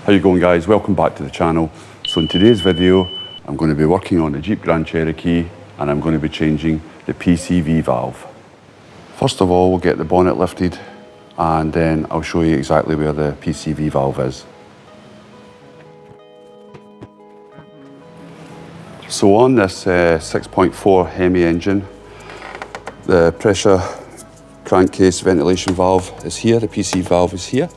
How you going, guys? Welcome back to the channel. So in today's video, I'm going to be working on the Jeep Grand Cherokee and I'm going to be changing the PCV valve. First of all, we'll get the bonnet lifted and then I'll show you exactly where the PCV valve is. So on this 6.4 Hemi engine, the pressure crankcase ventilation valve is here, the PCV valve is here.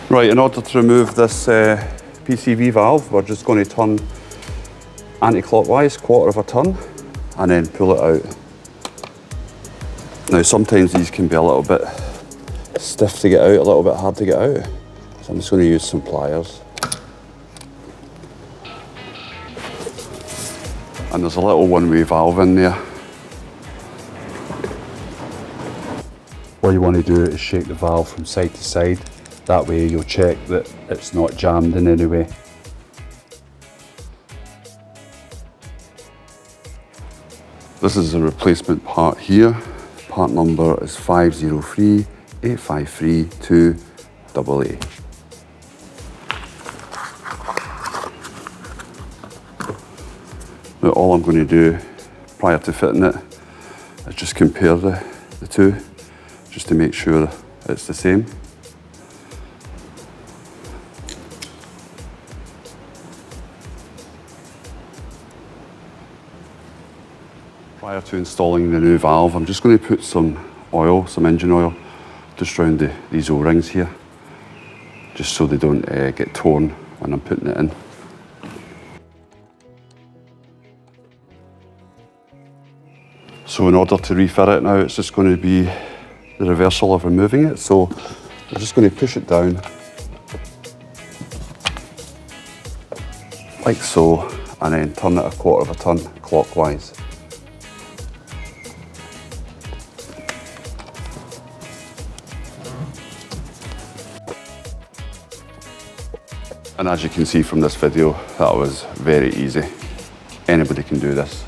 Right, in order to remove this PCV valve, we're just going to turn anti-clockwise, quarter of a turn, and then pull it out. Now sometimes these can be a little bit stiff to get out, a little bit hard to get out. So I'm just going to use some pliers. And there's a little one-way valve in there. What you want to do is shake the valve from side to side. That way you'll check that it's not jammed in any way. This is a replacement part here. Part number is 5038532AA. Now all I'm going to do prior to fitting it is just compare the two, just to make sure it's the same. Prior to installing the new valve, I'm just going to put some oil, some engine oil, just around these O-rings here, just so they don't get torn when I'm putting it in. So in order to refit it now, it's just going to be the reversal of removing it. So I'm just going to push it down, like so, and then turn it a quarter of a turn clockwise. And as you can see from this video, that was very easy. Anybody can do this.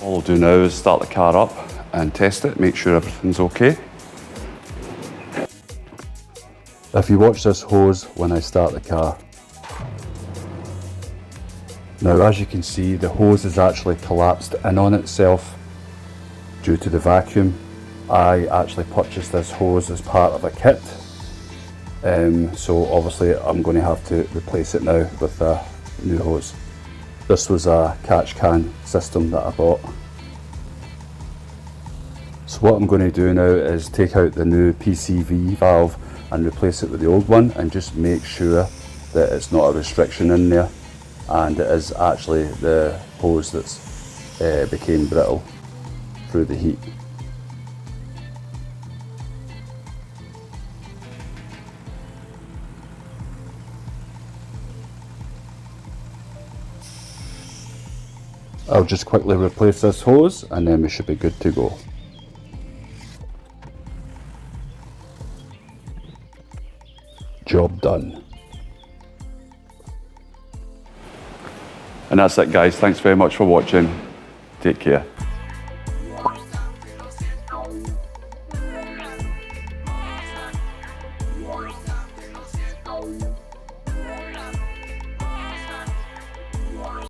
All I'll do now is start the car up and test it, make sure everything's okay. If you watch this hose when I start the car. Now as you can see, the hose is actually collapsed in on itself due to the vacuum. I actually purchased this hose as part of a kit. So obviously I'm going to have to replace it now with a new hose. This was a catch can system that I bought. So what I'm going to do now is take out the new PCV valve and replace it with the old one, and just make sure that it's not a restriction in there and it is actually the hose that's became brittle through the heat. I'll just quickly replace this hose and then we should be good to go. Job done. And that's it, guys. Thanks very much for watching. Take care.